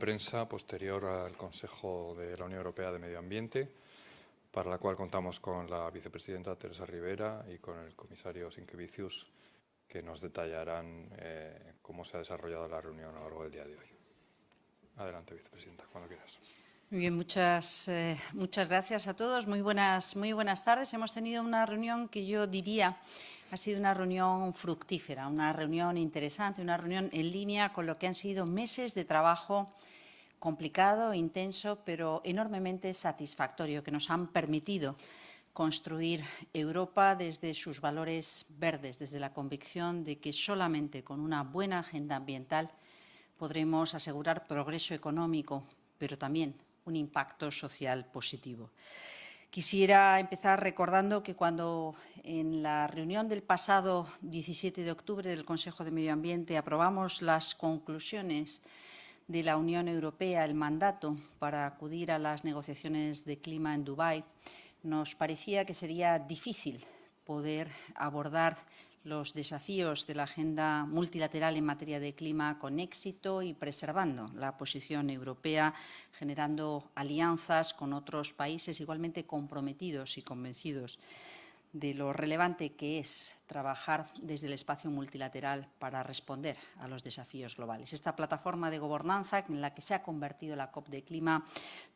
prensa posterior al Consejo de la Unión Europea de Medioambiente, para la cual contamos con la Vicepresidenta Teresa Ribera y con el comisario Sinquevicius, que nos detallarán cómo se ha desarrollado la reunión a lo largo del día de hoy. Adelante, Vicepresidenta, cuando quieras. Muy bien, muchas gracias a todos. Muy buenas tardes. Hemos tenido una reunión que yo diría ha sido una reunión fructífera, una reunión interesante, una reunión en línea con lo que han sido meses de trabajo complicado, intenso, pero enormemente satisfactorio, que nos han permitido construir Europa desde sus valores verdes, desde la convicción de que solamente con una buena agenda ambiental podremos asegurar progreso económico, pero también un impacto social positivo. Quisiera empezar recordando que cuando en la reunión del pasado 17 de octubre del Consejo de Medioambiente aprobamos las conclusiones de la Unión Europea, el mandato para acudir a las negociaciones de clima en Dubái, nos parecía que sería difícil poder abordar los desafíos de la agenda multilateral en materia de clima con éxito y preservando la posición europea, generando alianzas con otros países igualmente comprometidos y convencidos de lo relevante que es trabajar desde el espacio multilateral para responder a los desafíos globales. Esta plataforma de gobernanza en la que se ha convertido la COP de clima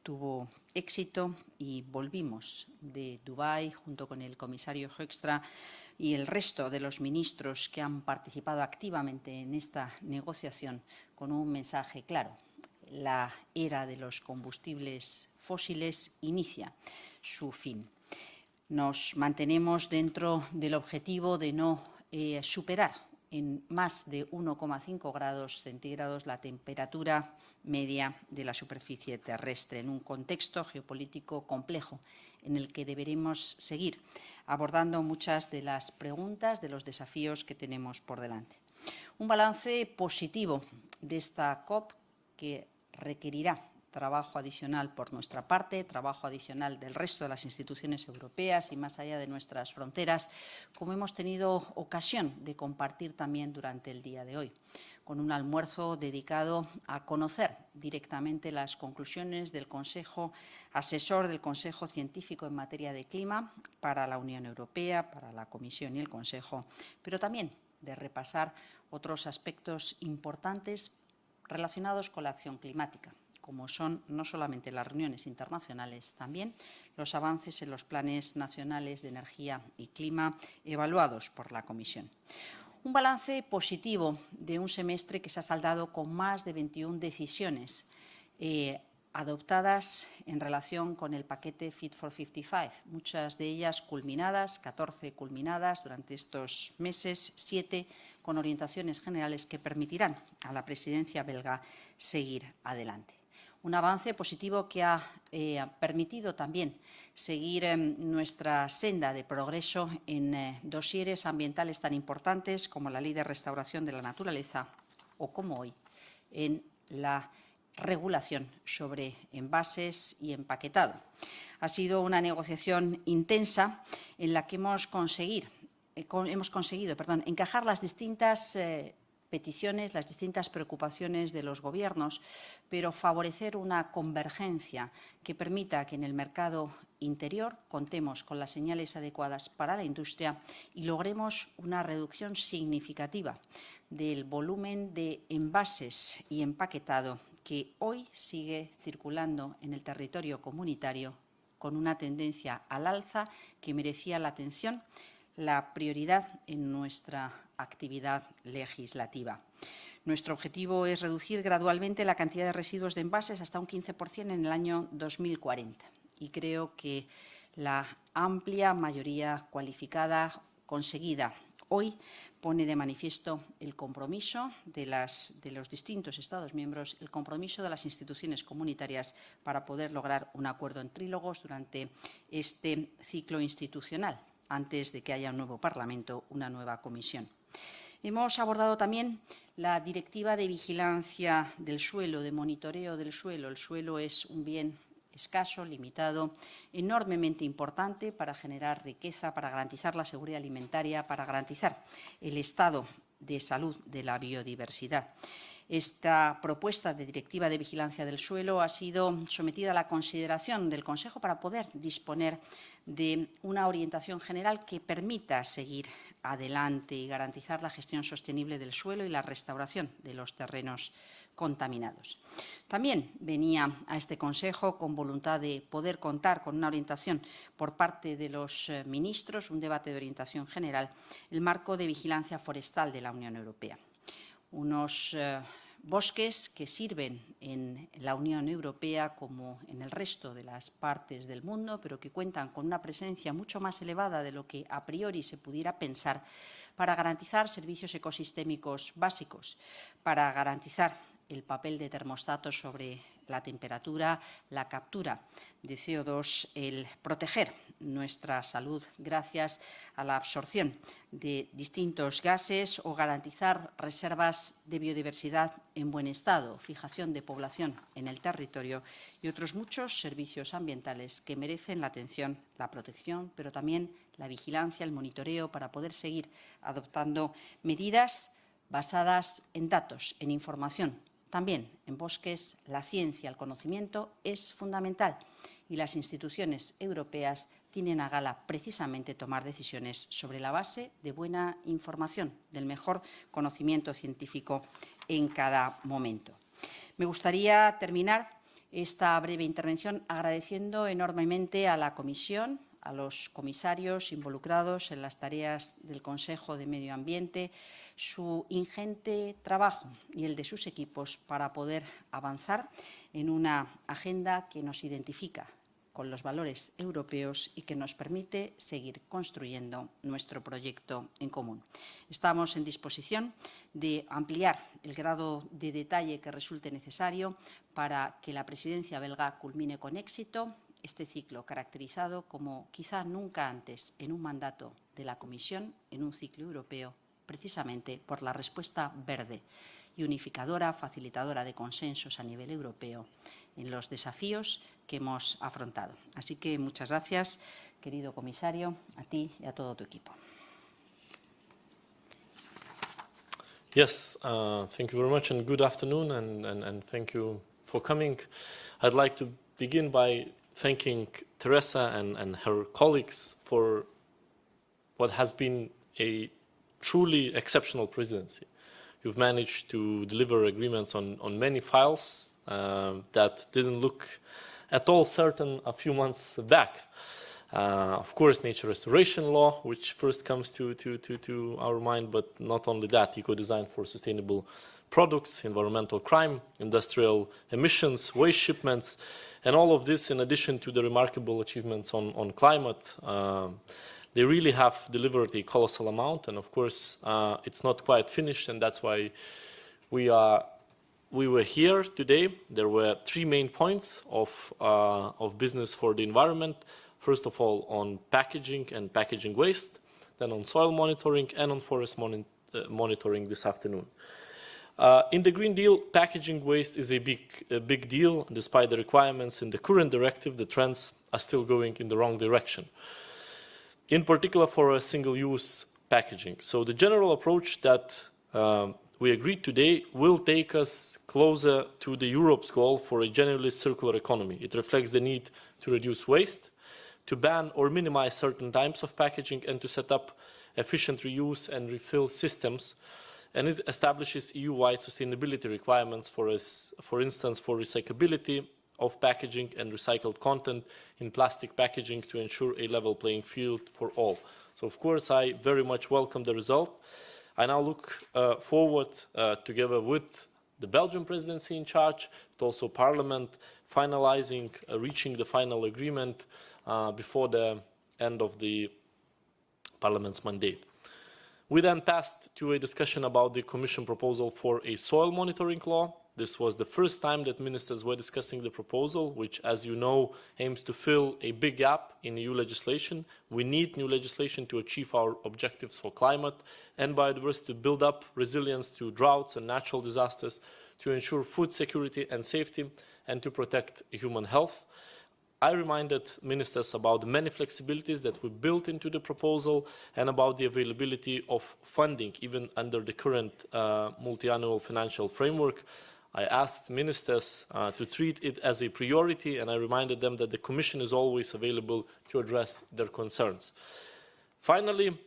tuvo éxito y volvimos de Dubái junto con el comisario Hoekstra y el resto de los ministros que han participado activamente en esta negociación con un mensaje claro. La era de los combustibles fósiles inicia su fin. Nos mantenemos dentro del objetivo de no superar en más de 1,5 grados centígrados la temperatura media de la superficie terrestre, en un contexto geopolítico complejo en el que deberemos seguir abordando muchas de las preguntas, de los desafíos que tenemos por delante. Un balance positivo de esta COP que requerirá trabajo adicional por nuestra parte, trabajo adicional del resto de las instituciones europeas y más allá de nuestras fronteras, como hemos tenido ocasión de compartir también durante el día de hoy, con un almuerzo dedicado a conocer directamente las conclusiones del Consejo Asesor del Consejo Científico en materia de clima para la Unión Europea, para la Comisión y el Consejo, pero también de repasar otros aspectos importantes relacionados con la acción climática, como son no solamente las reuniones internacionales, también los avances en los planes nacionales de energía y clima evaluados por la Comisión. Un balance positivo de un semestre que se ha saldado con más de 21 decisiones adoptadas en relación con el paquete Fit for 55, muchas de ellas culminadas, 14 culminadas durante estos meses, 7 con orientaciones generales que permitirán a la presidencia belga seguir adelante. Un avance positivo que ha permitido también seguir nuestra senda de progreso en dosieres ambientales tan importantes como la Ley de Restauración de la Naturaleza o como hoy en la regulación sobre envases y empaquetado. Ha sido una negociación intensa en la que hemos conseguido encajar las distintas peticiones, las distintas preocupaciones de los gobiernos, pero favorecer una convergencia que permita que en el mercado interior contemos con las señales adecuadas para la industria y logremos una reducción significativa del volumen de envases y empaquetado que hoy sigue circulando en el territorio comunitario con una tendencia al alza que merecía la atención, la prioridad en nuestra actividad legislativa. Nuestro objetivo es reducir gradualmente la cantidad de residuos de envases hasta un 15% en el año 2040 y creo que la amplia mayoría cualificada conseguida hoy pone de manifiesto el compromiso de los distintos Estados miembros, el compromiso de las instituciones comunitarias para poder lograr un acuerdo en trílogos durante este ciclo institucional, antes de que haya un nuevo Parlamento, una nueva Comisión. Hemos abordado también la Directiva de Vigilancia del Suelo, de monitoreo del suelo. El suelo es un bien escaso, limitado, enormemente importante para generar riqueza, para garantizar la seguridad alimentaria, para garantizar el estado de salud de la biodiversidad. Esta propuesta de Directiva de Vigilancia del Suelo ha sido sometida a la consideración del Consejo para poder disponer de una orientación general que permita seguir adelante y garantizar la gestión sostenible del suelo y la restauración de los terrenos contaminados. También venía a este Consejo con voluntad de poder contar con una orientación por parte de los ministros, un debate de orientación general, el marco de vigilancia forestal de la Unión Europea. Unos bosques que sirven en la Unión Europea como en el resto de las partes del mundo, pero que cuentan con una presencia mucho más elevada de lo que a priori se pudiera pensar para garantizar servicios ecosistémicos básicos, para garantizar el papel de termostato sobre la temperatura, la captura de CO2, el proteger nuestra salud gracias a la absorción de distintos gases o garantizar reservas de biodiversidad en buen estado, fijación de población en el territorio y otros muchos servicios ambientales que merecen la atención, la protección, pero también la vigilancia, el monitoreo para poder seguir adoptando medidas basadas en datos, en información. También en bosques la ciencia, el conocimiento es fundamental y las instituciones europeas tienen a gala precisamente tomar decisiones sobre la base de buena información, del mejor conocimiento científico en cada momento. Me gustaría terminar esta breve intervención agradeciendo enormemente a la Comisión, a los comisarios involucrados en las tareas del Consejo de Medio Ambiente, su ingente trabajo y el de sus equipos para poder avanzar en una agenda que nos identifica con los valores europeos y que nos permite seguir construyendo nuestro proyecto en común. Estamos en disposición de ampliar el grado de detalle que resulte necesario para que la presidencia belga culmine con éxito este ciclo caracterizado como quizá nunca antes en un mandato de la Comisión, en un ciclo europeo, precisamente por la respuesta verde y unificadora, facilitadora de consensos a nivel europeo en los desafíos que hemos afrontado. Así que muchas gracias, querido comisario, a ti y a todo tu equipo. Yes, thank you very much and good afternoon and thank you for coming. I'd like to begin by thanking Teresa and her colleagues for what has been a truly exceptional presidency. You've managed to deliver agreements on many files that didn't look at all certain a few months back. Of course, nature restoration law, which first comes to our mind, but not only that, eco-design for sustainable products, environmental crime, industrial emissions, waste shipments, and all of this in addition to the remarkable achievements on climate. They really have delivered a colossal amount, and of course, it's not quite finished, and that's why we were here today. There were three main points of business for the environment. First of all, on packaging and packaging waste, then on soil monitoring, and on forest monitoring this afternoon. In the Green Deal, packaging waste is a big deal. Despite the requirements in the current directive, the trends are still going in the wrong direction, in particular for a single-use packaging. So the general approach that we agreed today will take us closer to the Europe's goal for a genuinely circular economy. It reflects the need to reduce waste, to ban or minimize certain types of packaging, and to set up efficient reuse and refill systems. And it establishes EU-wide sustainability requirements, for instance, for recyclability of packaging and recycled content in plastic packaging to ensure a level playing field for all. So, of course, I very much welcome the result. I now look forward, together with the Belgian presidency in charge, but also Parliament, finalizing, reaching the final agreement before the end of the Parliament's mandate. We then passed to a discussion about the Commission proposal for a soil monitoring law. This was the first time that ministers were discussing the proposal, which, as you know, aims to fill a big gap in EU legislation. We need new legislation to achieve our objectives for climate and biodiversity, to build up resilience to droughts and natural disasters, to ensure food security and safety, and to protect human health. I reminded ministers about the many flexibilities that we built into the proposal and about the availability of funding, even under the current multi-annual financial framework. I asked ministers to treat it as a priority, and I reminded them that the Commission is always available to address their concerns. Finally,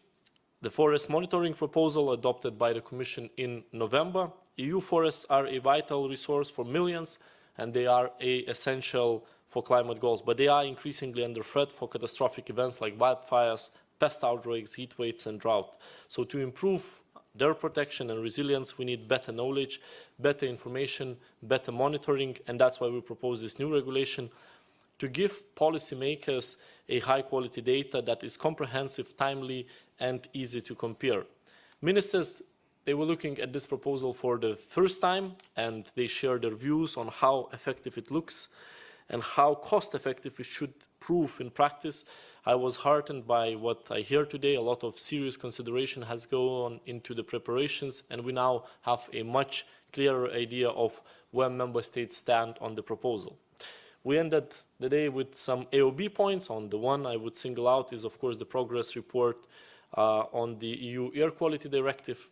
the forest monitoring proposal adopted by the Commission in November. EU forests are a vital resource for millions, and they are essential for climate goals, but they are increasingly under threat for catastrophic events like wildfires, pest outbreaks, heat waves, and drought. So to improve their protection and resilience, we need better knowledge, better information, better monitoring, and that's why we propose this new regulation to give policymakers a high-quality data that is comprehensive, timely, and easy to compare. Ministers, they were looking at this proposal for the first time, and they shared their views on how effective it looks and how cost-effective it should prove in practice. I was heartened by what I hear today. A lot of serious consideration has gone into the preparations, and we now have a much clearer idea of where member states stand on the proposal. We ended the day with some AOB points. On the one I would single out is, of course, the progress report on the EU Air Quality Directive.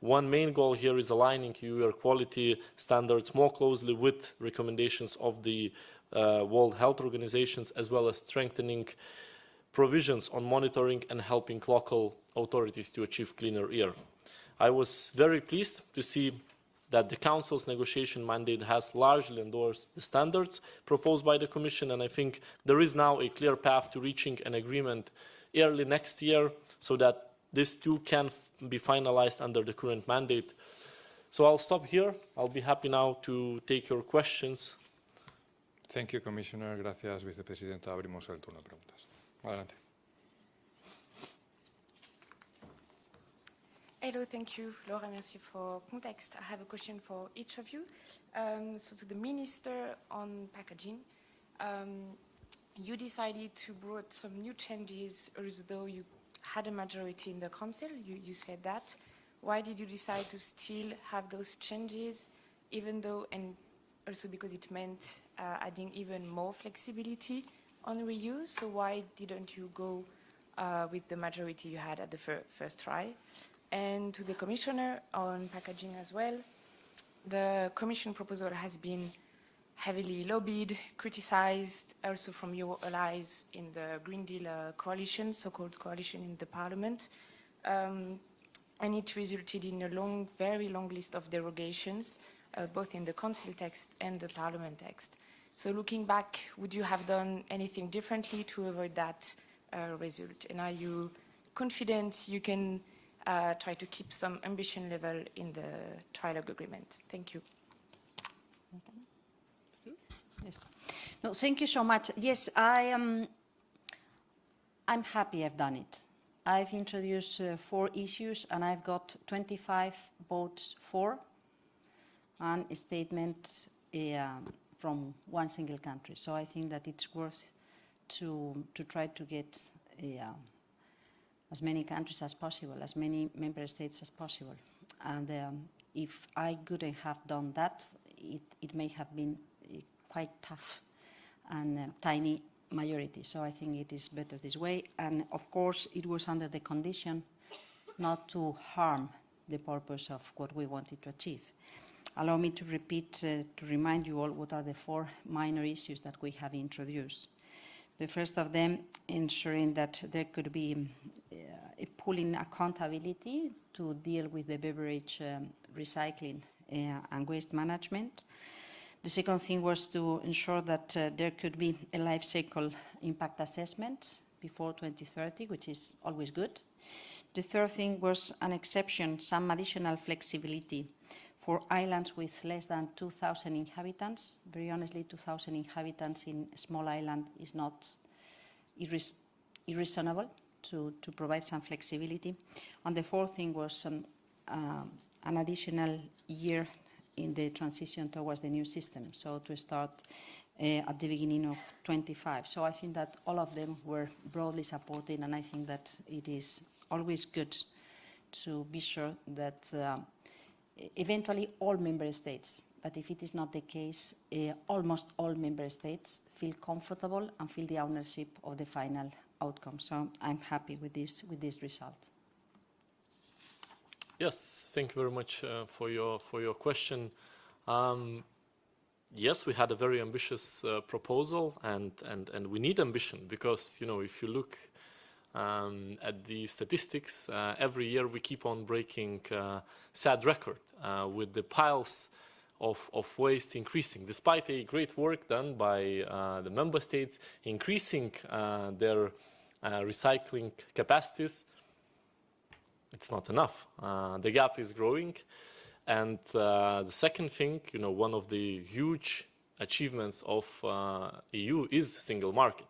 One main goal here is aligning EU air quality standards more closely with recommendations of the World Health Organizations, as well as strengthening provisions on monitoring and helping local authorities to achieve cleaner air. I was very pleased to see that the Council's negotiation mandate has largely endorsed the standards proposed by the Commission, and I think there is now a clear path to reaching an agreement early next year so that this too can be finalized under the current mandate. So I'll stop here. I'll be happy now to take your questions. Thank you, Commissioner. Gracias, Vicepresidenta. Abrimos el turno de preguntas. Adelante. Hello, thank you, Laura. Merci for context. I have a question for each of you. So to the Minister on packaging, you decided to bring some new changes, although you had a majority in the Council. You said that. Why did you decide to still have those changes, even though, and also because it meant adding even more flexibility on reuse? So why didn't you go with the majority you had at the first try? And to the Commissioner on packaging as well, the Commission proposal has been heavily lobbied, criticized, also from your allies in the Green Deal coalition, so-called coalition in the Parliament. And it resulted in a very long list of derogations, both in the Council text and the Parliament text. So looking back, would you have done anything differently to avoid that result? And are you confident you can try to keep some ambition level in the trilogue agreement? Thank you. Yes. No, thank you so much. Yes, I'm happy I've done it. I've introduced 4 issues, and I've got 25 votes for, and a statement from one single country. So I think that it's worth to try to get as many countries as possible, as many member states as possible. And if I couldn't have done that, it may have been quite tough and tiny majority. So I think it is better this way. And of course, it was under the condition not to harm the purpose of what we wanted to achieve. Allow me to repeat, to remind you all what are the 4 minor issues that we have introduced. The first of them, ensuring that there could be a pooling accountability to deal with the beverage recycling and waste management. The second thing was to ensure that there could be a life cycle impact assessment before 2030, which is always good. The third thing was an exception, some additional flexibility for islands with less than 2,000 inhabitants. Very honestly, 2,000 inhabitants in a small island is not irreasonable to provide some flexibility. And the fourth thing was an additional year in the transition towards the new system, so to start at the beginning of 25. So I think that all of them were broadly supported, and I think that it is always good to be sure that eventually all member states but if it is not the case, almost all member states feel comfortable and feel the ownership of the final outcome. So I'm happy with this result. Yes, thank you very much for your question. Yes, we had a very ambitious proposal, and we need ambition because, you know, if you look at the statistics, every year we keep on breaking sad record with the piles of waste increasing, despite a great work done by the member states increasing their recycling capacities. It's not enough. The gap is growing. And the second thing, you know, one of the huge achievements of EU is single market.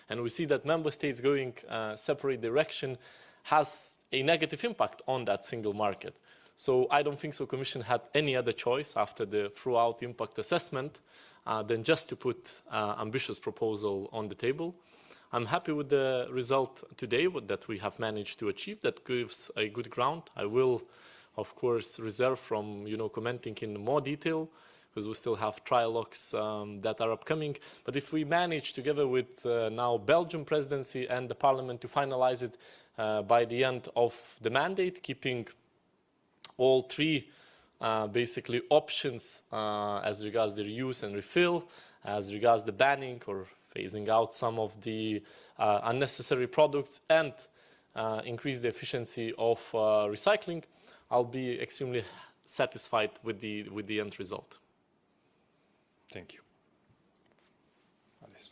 And we see that member states going separate direction has a negative impact on that single market. So I don't think the Commission had any other choice after the throughout impact assessment than just to put ambitious proposal on the table. I'm happy with the result today that we have managed to achieve. That gives a good ground. I will, of course, reserve from, you know, commenting in more detail because we still have trialogues that are upcoming. But if we manage, together with now Belgian presidency and the Parliament, to finalize it by the end of the mandate, keeping all three basically options as regards the reuse and refill, as regards the banning or phasing out some of the unnecessary products, and increase the efficiency of recycling, I'll be extremely satisfied with the end result. Thank you. Alice.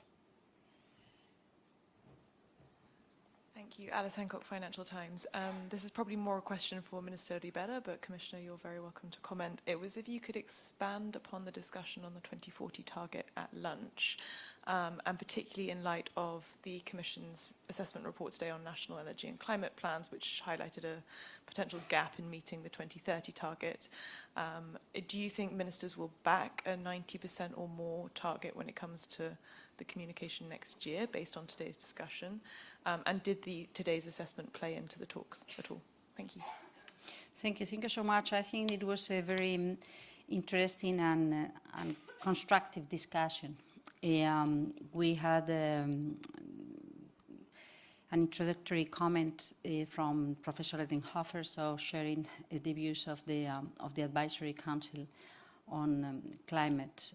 Thank you. Alice Hancock, Financial Times. This is probably more a question for Minister Ribera, but Commissioner, you're very welcome to comment. It was if you could expand upon the discussion on the 2040 target at lunch, and particularly in light of the Commission's assessment report today on national energy and climate plans, which highlighted a potential gap in meeting the 2030 target. Do you think ministers will back a 90% or more target when it comes to the communication next year, based on today's discussion? And did today's assessment play into the talks at all? Thank you. Thank you so much. I think it was a very interesting and constructive discussion. We had an introductory comment from Professor Edenhofer, so sharing the views of the Advisory Council on climate,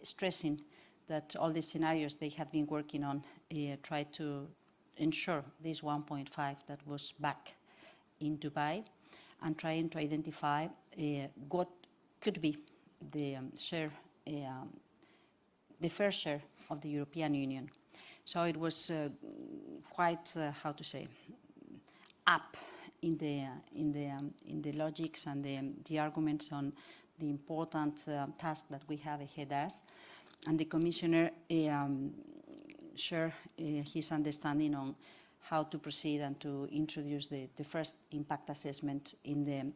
stressing that all the scenarios they had been working on tried to ensure this 1.5 that was back in Dubai, and trying to identify what could be the share, the fair share of the European Union. So it was quite, how to say, up in the logics and the arguments on the important task that we have ahead of us. And the Commissioner shared his understanding on how to proceed and to introduce the first impact assessment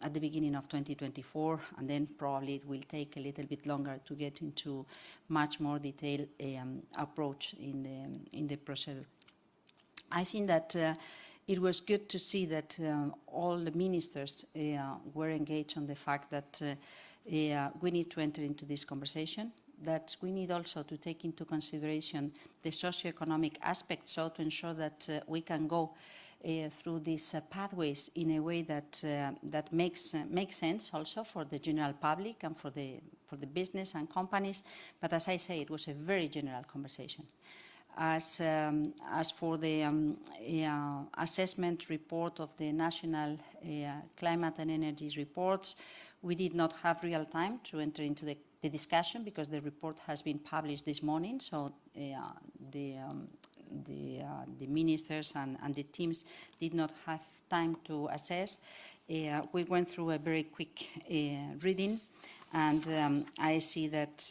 at the beginning of 2024, and then probably it will take a little bit longer to get into much more detailed approach in the procedure. I think that it was good to see that all the ministers were engaged on the fact that we need to enter into this conversation, that we need also to take into consideration the socioeconomic aspects, so to ensure that we can go through these pathways in a way that that makes sense also for the general public and for the business and companies. But as I say, it was a very general conversation. As for the assessment report of the national climate and energy reports, we did not have real time to enter into the discussion because the report has been published this morning. So the ministers and the teams did not have time to assess. We went through a very quick reading, and I see that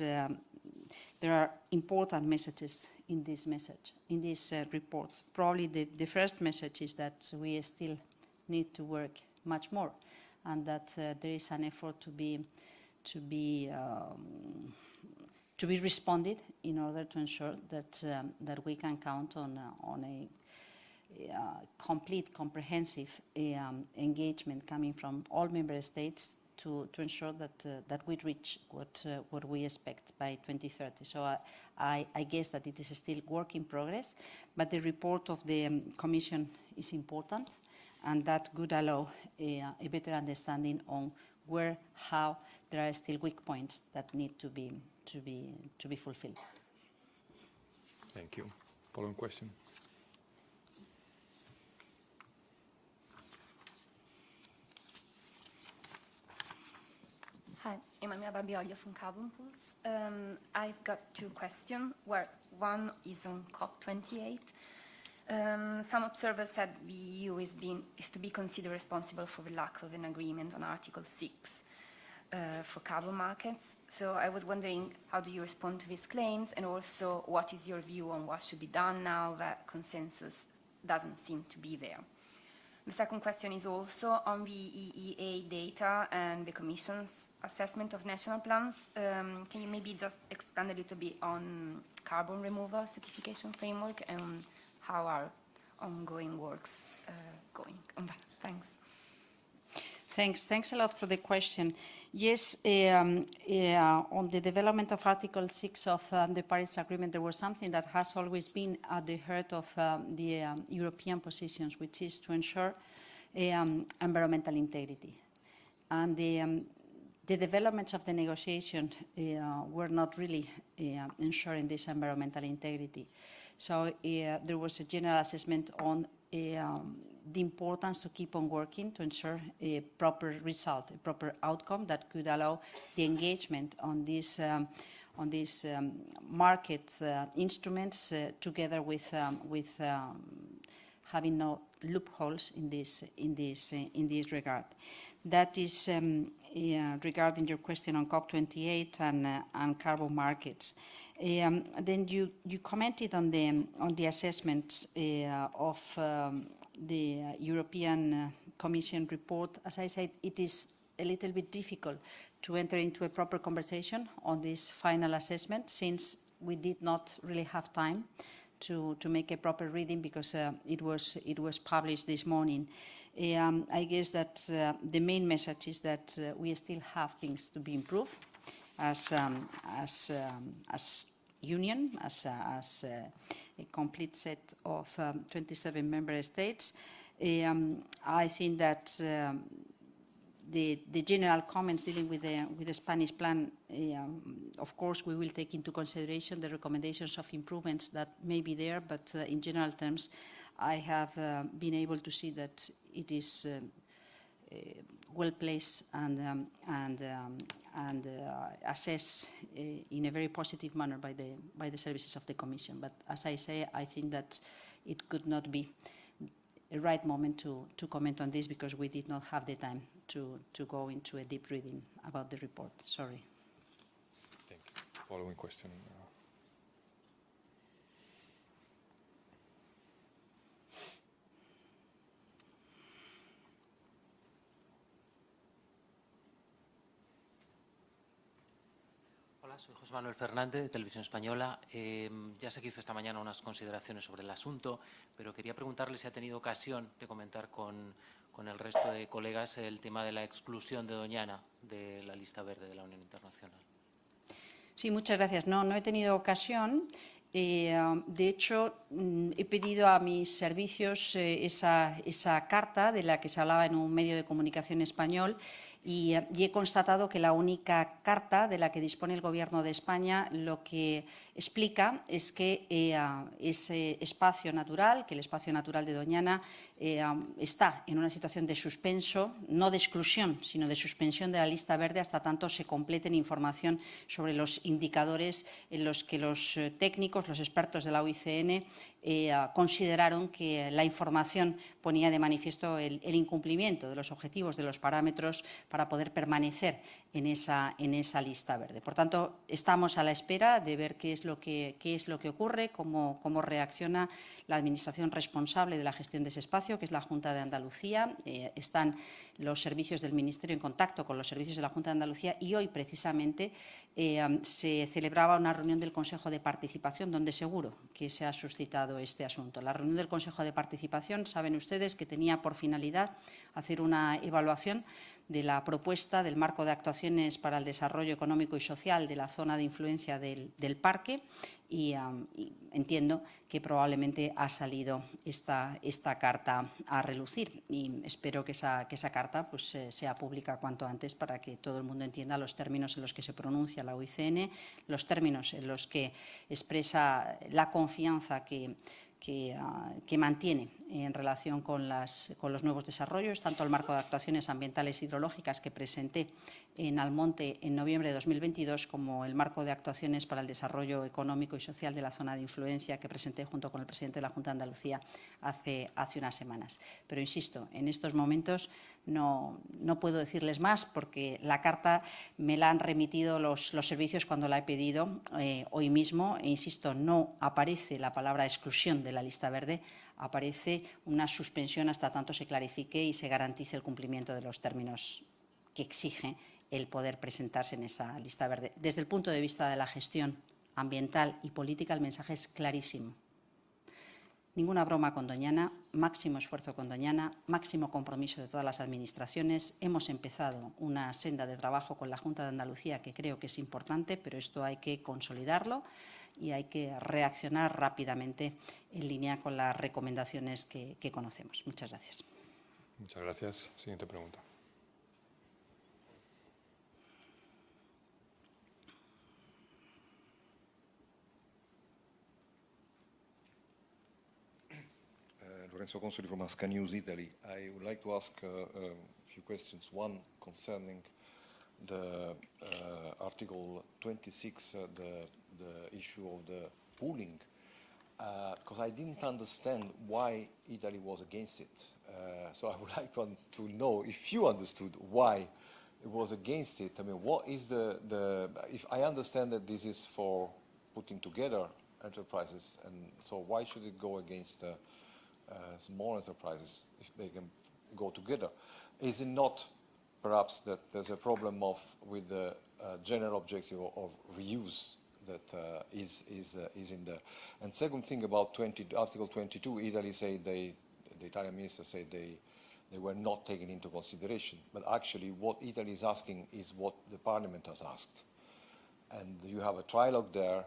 there are important messages in this report. Probably the first message is that we still need to work much more, and that there is an effort to be responded in order to ensure that we can count on a complete, comprehensive engagement coming from all member states to ensure that we reach what we expect by 2030. So I guess that it is still work in progress, but the report of the Commission is important, and that could allow a better understanding on where, how there are still weak points that need to be fulfilled. Thank you. Following question. Hi, Emanuela Barbiolio from Carbon Pools. I've got two questions, where one is on COP28. Some observers said the EU is to be considered responsible for the lack of an agreement on Article 6 for carbon markets. So I was wondering, how do you respond to these claims, and also what is your view on what should be done now that consensus doesn't seem to be there? The second question is also on the EEA data and the Commission's assessment of national plans. Can you maybe just expand a little bit on carbon removal certification framework and how our ongoing works going on that? Thanks. Thanks a lot for the question. Yes, on the development of Article 6 of the Paris Agreement, there was something that has always been at the heart of the European positions, which is to ensure environmental integrity. And the developments of the negotiation were not really ensuring this environmental integrity. So there was a general assessment on the importance to keep on working to ensure a proper result, a proper outcome that could allow the engagement on these market instruments together with having no loopholes in this regard. That is regarding your question on COP28 and carbon markets. Then you commented on the assessments of the European Commission report. As I said, it is a little bit difficult to enter into a proper conversation on this final assessment, since we did not really have time to make a proper reading, because it was published this morning. I guess that the main message is that we still have things to be improved as Union, as a complete set of 27 member states. I think that the general comments dealing with the Spanish plan, of course, we will take into consideration the recommendations of improvements that may be there, but in general terms, I have been able to see that it is well placed and assessed in a very positive manner by the services of the Commission. But as I say, I think that it could not be a right moment to comment on this, because we did not have the time to go into a deep reading about the report. Sorry. Thank you. Following question. Hola, soy José Manuel Fernández, de Televisión Española. Ya sé que hizo esta mañana unas consideraciones sobre el asunto, pero quería preguntarle si ha tenido ocasión de comentar con el resto de colegas el tema de la exclusión de Doñana de la lista verde de la Unión Internacional. Sí, muchas gracias. No he tenido ocasión. De hecho, he pedido a mis servicios esa carta de la que se hablaba en un medio de comunicación español, y he constatado que la única carta de la que dispone el Gobierno de España lo que explica es que ese espacio natural, que el espacio natural de Doñana está en una situación de suspenso, no de exclusión, sino de suspensión de la lista verde hasta tanto se completen información sobre los indicadores en los que los técnicos, los expertos de la UICN consideraron que la información ponía de manifiesto el incumplimiento de los objetivos, de los parámetros para poder permanecer en esa lista verde. Por tanto, estamos a la espera de ver qué es lo que ocurre, cómo reacciona la administración responsable de la gestión de ese espacio, que es la Junta de Andalucía. Están los servicios del Ministerio en contacto con los servicios de la Junta de Andalucía, y hoy precisamente se celebraba una reunión del Consejo de Participación donde seguro que se ha suscitado este asunto. La reunión del Consejo de Participación, saben ustedes que tenía por finalidad hacer una evaluación de la propuesta del marco de actuaciones para el desarrollo económico y social de la zona de influencia del parque y entiendo que probablemente ha salido esta carta a relucir y espero que esa carta pues, sea pública cuanto antes para que todo el mundo entienda los términos en los que se pronuncia la OICN, los términos en los que expresa la confianza que mantiene en relación con los nuevos desarrollos, tanto el marco de actuaciones ambientales hidrológicas que presenté en Almonte en noviembre de 2022 como el marco de actuaciones para el desarrollo económico y social de la zona de influencia que presenté junto con el presidente de la Junta de Andalucía hace unas semanas. Pero insisto, en estos momentos no puedo decirles más porque la carta me la han remitido los servicios cuando la he pedido hoy mismo e insisto, no aparece la palabra exclusión de la lista verde, aparece una suspensión hasta tanto se clarifique y se garantice el cumplimiento de los términos que exige el poder presentarse en esa lista verde. Desde el punto de vista de la gestión ambiental y política, el mensaje es clarísimo. Ninguna broma con Doñana, máximo esfuerzo con Doñana, máximo compromiso de todas las administraciones. Hemos empezado una senda de trabajo con la Junta de Andalucía que creo que es importante, pero esto hay que consolidarlo y hay que reaccionar rápidamente en línea con las recomendaciones que conocemos. Muchas gracias. Muchas gracias. Siguiente pregunta. Lorenzo Consoli from Asca News, Italy. I would like to ask a few questions. One concerning the Article 26, the issue of the pooling, because I didn't understand why Italy was against it. So I would like to know if you understood why it was against it. I mean, what is if I understand that this is for putting together enterprises, and so why should it go against small enterprises if they can go together? Is it not perhaps that there's a problem with the general objective of reuse that is in there? And second thing about Article 22, Italy said the Italian minister said they were not taken into consideration, but actually what Italy is asking is what the Parliament has asked, and you have a trilogue there.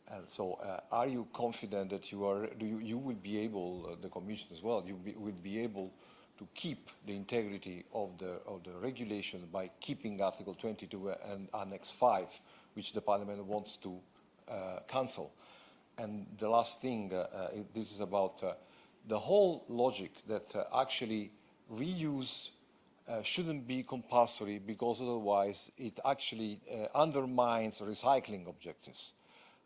And so, are you confident that you will be able, the Commission as well, will be able to keep the integrity of the regulation by keeping Article 22 and Annex 5, which the Parliament wants to cancel? And the last thing, this is about the whole logic that actually reuse shouldn't be compulsory because otherwise it actually undermines recycling objectives.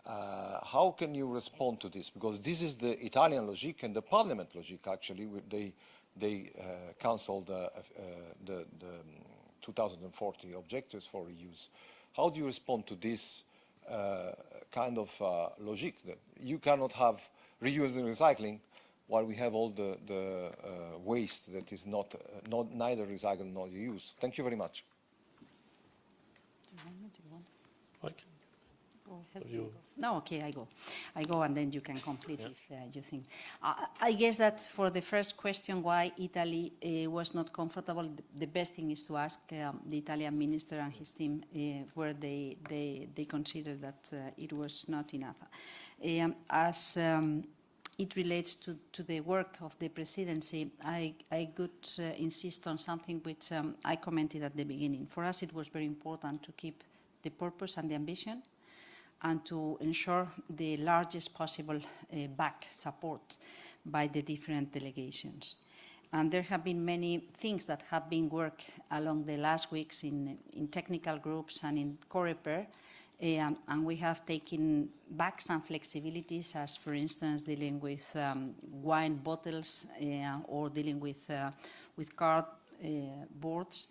How can you respond to this? Because this is the Italian logic and the Parliament logic. Actually, they cancelled the 2040 objectives for reuse. How do you respond to this kind of logic that you cannot have reuse and recycling while we have all the waste that is neither recycled nor reused? Thank you very much. No, okay, I go and then you can complete if you think. I guess that for the first question, why Italy was not comfortable, the best thing is to ask the Italian minister and his team where they consider that it was not enough. As it relates to the work of the presidency, I could insist on something which I commented at the beginning. For us, it was very important to keep the purpose and the ambition, and to ensure the largest possible back support by the different delegations. And there have been many things that have been worked along the last weeks in technical groups and in COREPER, and we have taken back some flexibilities, as for instance dealing with wine bottles or dealing with cardboards.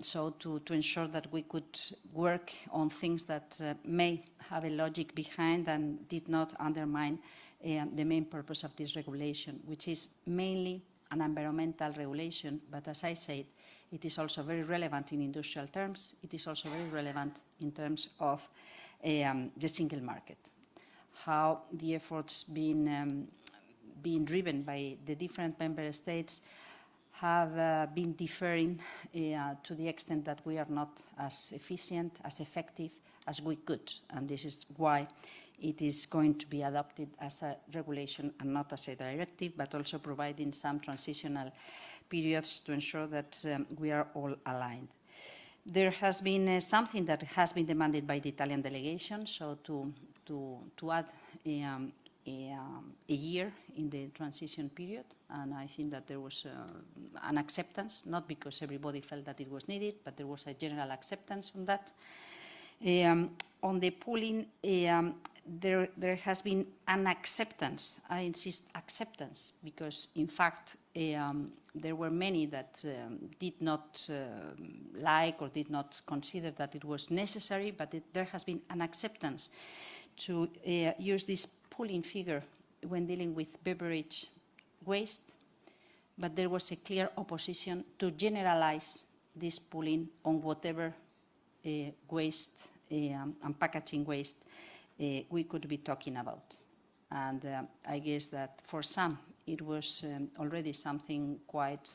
So to ensure that we could work on things that may have a logic behind and did not undermine the main purpose of this regulation, which is mainly an environmental regulation, but as I said, it is also very relevant in industrial terms. It is also very relevant in terms of the single market. How the efforts being driven by the different member states have been differing to the extent that we are not as efficient, as effective as we could. And this is why it is going to be adopted as a regulation and not as a directive, but also providing some transitional periods to ensure that we are all aligned. There has been something that has been demanded by the Italian delegation, so to add a year in the transition period, and I think that there was an acceptance, not because everybody felt that it was needed, but there was a general acceptance on that. On the pooling, there has been an acceptance, I insist acceptance, because in fact there were many that did not like or did not consider that it was necessary, but there has been an acceptance to use this pooling figure when dealing with beverage waste, but there was a clear opposition to generalize this pooling on whatever waste and packaging waste we could be talking about. And I guess that for some it was already something quite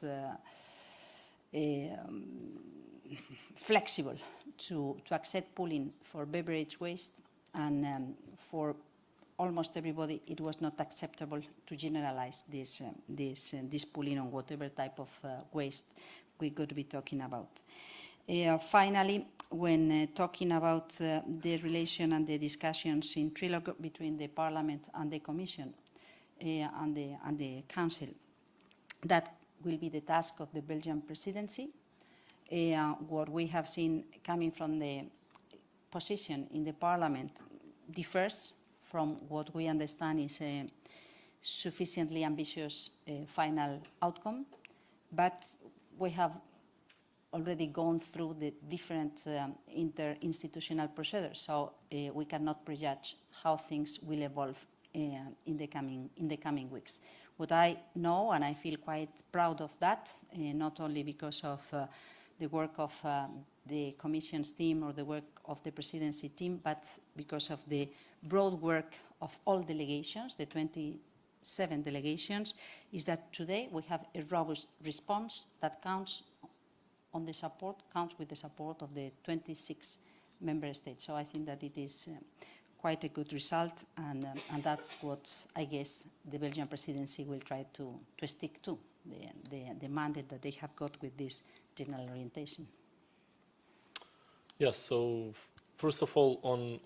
flexible to accept pooling for beverage waste, and for almost everybody it was not acceptable to generalize this pooling on whatever type of waste we could be talking about. Finally, when talking about the relation and the discussions in trilogue between the Parliament and the Commission and the Council, that will be the task of the Belgian presidency. What we have seen coming from the position in the Parliament differs from what we understand is a sufficiently ambitious final outcome, but we have already gone through the different interinstitutional procedures, so we cannot prejudge how things will evolve in the coming weeks. What I know, and I feel quite proud of that, not only because of the work of the Commission's team or the work of the presidency team, but because of the broad work of all delegations, the 27 delegations, is that today we have a robust response that counts with the support of the 26 member states. So I think that it is quite a good result, and that's what I guess the Belgian presidency will try to stick to, the mandate that they have got with this general orientation. Yes, so first of all, on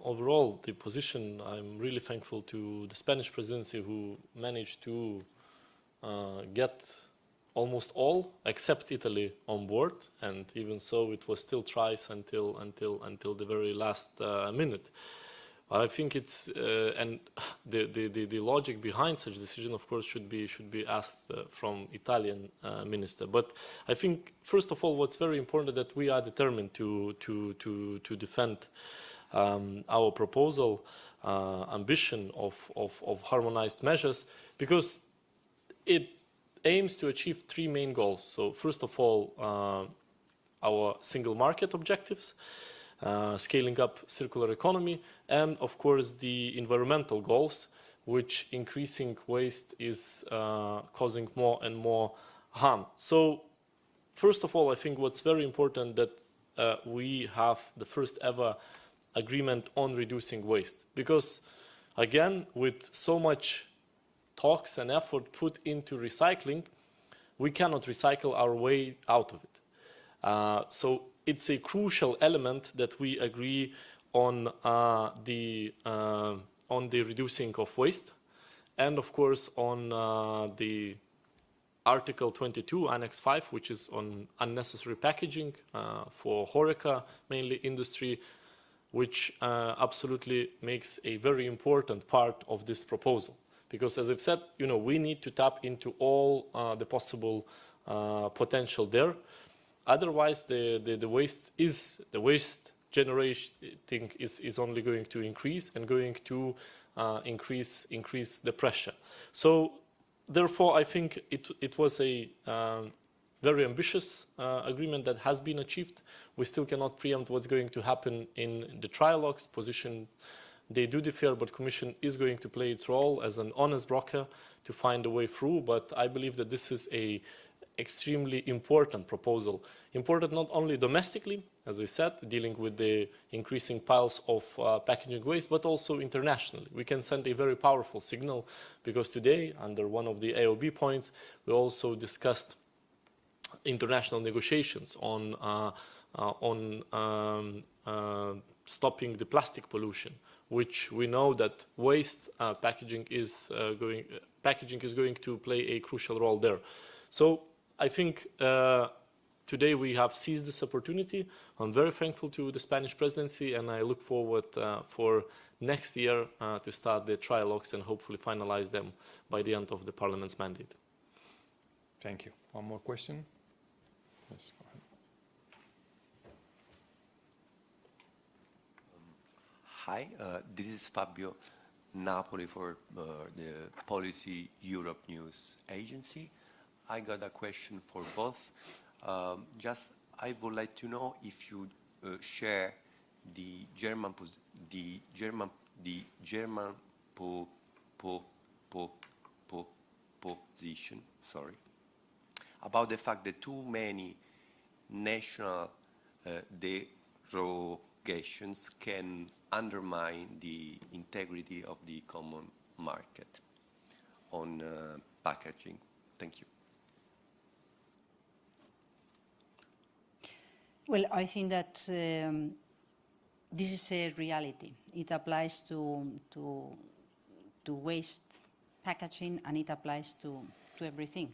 overall the position, I'm really thankful to the Spanish presidency who managed to get almost all, except Italy, on board, and even so, it was still tries until the very last minute. I think it's and the logic behind such decision, of course, should be asked from Italian minister. But I think first of all, what's very important that we are determined to defend our proposal, ambition of harmonized measures, because it aims to achieve three main goals. So first of all, our single market objectives, scaling up circular economy, and of course the environmental goals, which increasing waste is causing more and more harm. So first of all, I think what's very important that we have the first ever agreement on reducing waste, because again, with so much talks and effort put into recycling, we cannot recycle our way out of it. So it's a crucial element that we agree on the reducing of waste, and of course on the Article 22, Annex 5, which is on unnecessary packaging for HoReCa, mainly industry, which absolutely makes a very important part of this proposal. Because as I've said, we need to tap into all the possible potential there. Otherwise, the waste generating is only going to increase and going to increase the pressure. So therefore, I think it was a very ambitious agreement that has been achieved. We still cannot preempt what's going to happen in the trilogues. Position, they do differ, but Commission is going to play its role as an honest broker to find a way through. But I believe that this is a extremely important proposal. Important not only domestically, as I said, dealing with the increasing piles of packaging waste, but also internationally. We can send a very powerful signal, because today, under one of the AOB points, we also discussed international negotiations on stopping the plastic pollution, which we know that waste packaging is going to play a crucial role there. So I think today we have seized this opportunity. I'm very thankful to the Spanish presidency, and I look forward for next year to start the trilogues and hopefully finalize them by the end of the Parliament's mandate. Thank you. One more question? Yes, go ahead. Hi, this is Fabio Napoli for the Policy Europe News Agency. I got a question for both. I would like to know if you share the German position, about the fact that too many national derogations can undermine the integrity of the common market on packaging. Thank you. Well, I think that this is a reality. It applies to waste packaging, and it applies to everything.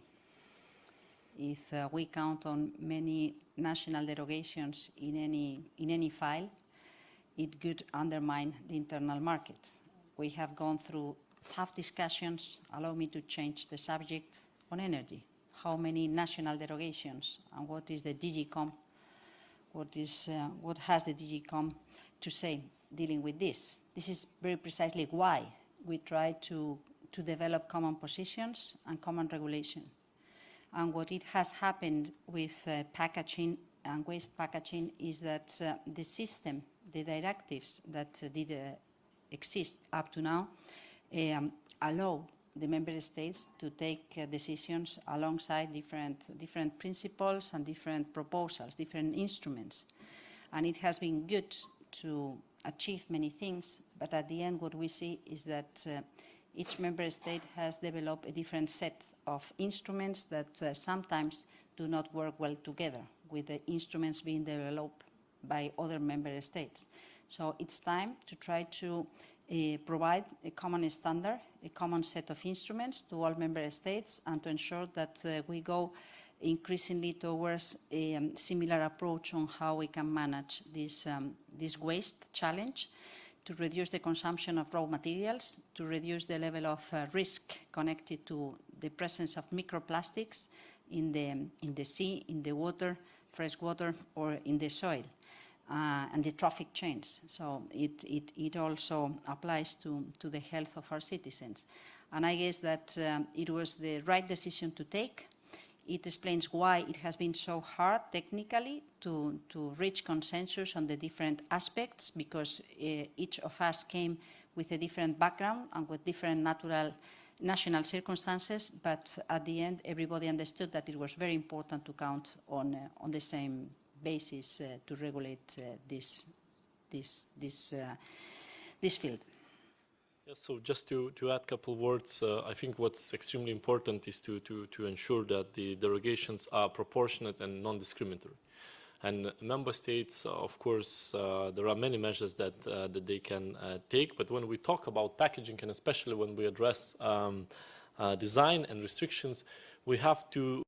If we count on many national derogations in any file, it could undermine the internal market. We have gone through tough discussions. Allow me to change the subject on energy. How many national derogations, and what is the DG Comp? What has the DG Comp to say dealing with this? This is very precisely why we try to develop common positions and common regulation. And what it has happened with packaging and waste packaging is that the system, the directives that did exist up to now, allow the member states to take decisions alongside different principles and different proposals, different instruments. And it has been good to achieve many things, but at the end what we see is that each member state has developed a different set of instruments that sometimes do not work well together, with the instruments being developed by other member states. So it's time to try to provide a common standard, a common set of instruments to all member states, and to ensure that we go increasingly towards a similar approach on how we can manage this waste challenge, to reduce the consumption of raw materials, to reduce the level of risk connected to the presence of microplastics in the sea, in the water, fresh water, or in the soil. And the traffic chains. So it also applies to the health of our citizens. And I guess that it was the right decision to take. It explains why it has been so hard technically to reach consensus on the different aspects, because each of us came with a different background and with different national circumstances, but at the end everybody understood that it was very important to count on the same basis to regulate this field. Yeah, so just to add a couple words, I think what's extremely important is to ensure that the derogations are proportionate and non-discriminatory. And member states, of course, there are many measures that they can take, but when we talk about packaging, and especially when we address design and restrictions, we have to